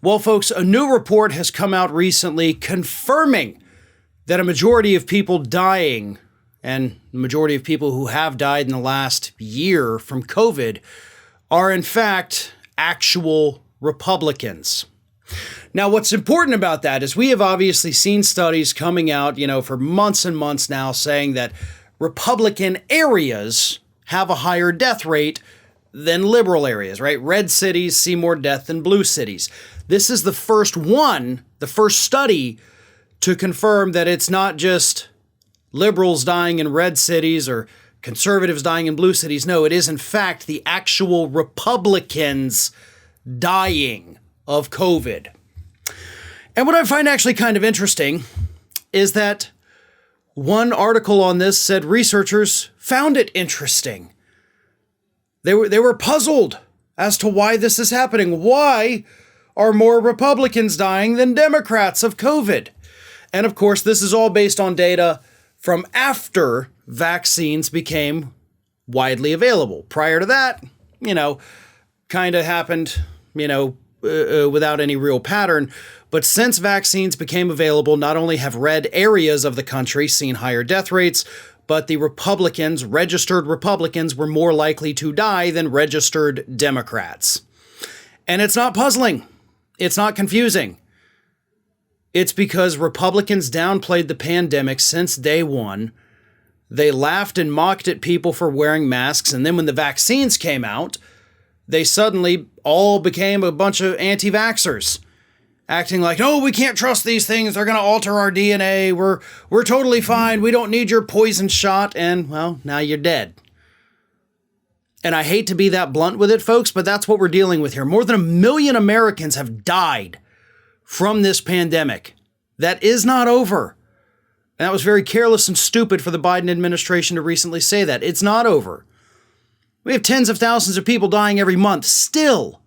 Well, folks, a new report has come out recently confirming that a majority of people dying, and the majority of people who have died in the last year from COVID, are in fact actual Republicans. Now, what's important about that is we have obviously seen studies coming out, for months and months now saying that Republican areas have a higher death rate than liberal areas, right? Red cities see more death than blue cities. This is the first study to confirm that it's not just liberals dying in red cities or conservatives dying in blue cities. No, it is in fact the actual Republicans dying of COVID. And what I find actually kind of interesting is that one article on this said researchers found it interesting. They were puzzled as to why this is happening. Why are more Republicans dying than Democrats of COVID? And of course, this is all based on data from after vaccines became widely available. Prior to that, kind of happened, without any real pattern. But since vaccines became available, not only have red areas of the country seen higher death rates, but the registered Republicans, were more likely to die than registered Democrats. And it's not puzzling. It's not confusing. It's because Republicans downplayed the pandemic since day one. They laughed and mocked at people for wearing masks. And then when the vaccines came out, they suddenly all became a bunch of anti-vaxxers, acting like, oh, we can't trust these things. They're going to alter our DNA. We're totally fine. We don't need your poison shot. And, well, now you're dead. And I hate to be that blunt with it, folks, but that's what we're dealing with here. More than 1 million Americans have died from this pandemic. That is not over. And that was very careless and stupid for the Biden administration to recently say that. It's not over. We have tens of thousands of people dying every month still.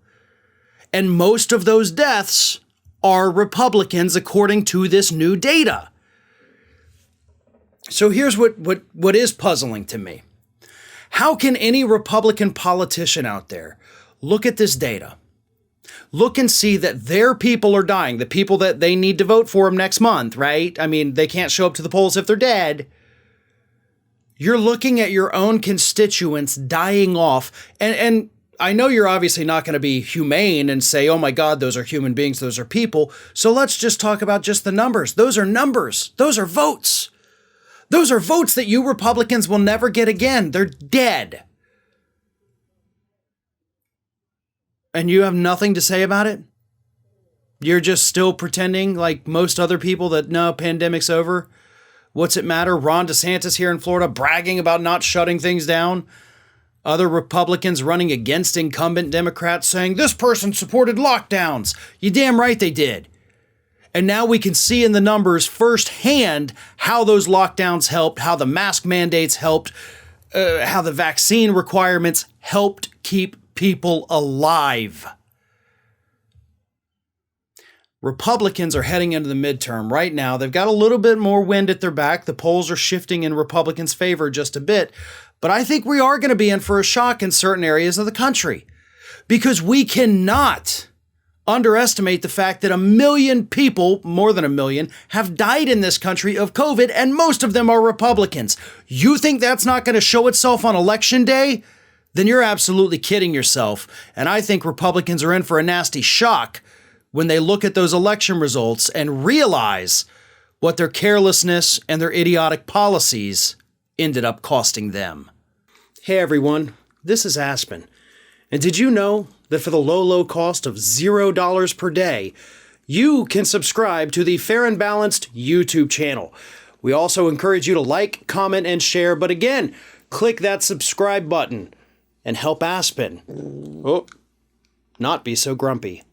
And most of those deaths are Republicans, according to this new data. So here's what is puzzling to me. How can any Republican politician out there look at this data, look and see that their people are dying, the people that they need to vote for them next month, right? I mean, they can't show up to the polls if they're dead. You're looking at your own constituents dying off. And I know you're obviously not going to be humane and say, oh my God, those are human beings, those are people. So let's just talk about just the numbers. Those are numbers. Those are votes. Those are votes that you Republicans will never get again. They're dead. And you have nothing to say about it? You're just still pretending like most other people that, no, pandemic's over? What's it matter? Ron DeSantis here in Florida bragging about not shutting things down. Other Republicans running against incumbent Democrats saying, this person supported lockdowns. You damn right they did. And now we can see in the numbers firsthand how those lockdowns helped, how the mask mandates helped, how the vaccine requirements helped keep people alive. Republicans are heading into the midterm right now. They've got a little bit more wind at their back. The polls are shifting in Republicans' favor just a bit. But I think we are going to be in for a shock in certain areas of the country, because we cannot underestimate the fact that 1 million people, more than 1 million, have died in this country of COVID, and most of them are Republicans. You think that's not going to show itself on Election Day? Then you're absolutely kidding yourself. And I think Republicans are in for a nasty shock when they look at those election results and realize what their carelessness and their idiotic policies ended up costing them. Hey everyone, this is Aspen. And did you know that for the low cost of $0 per day, you can subscribe to the Fair and Balanced YouTube channel? We also encourage you to like, comment, and share. But again, click that subscribe button and help Aspen not be so grumpy.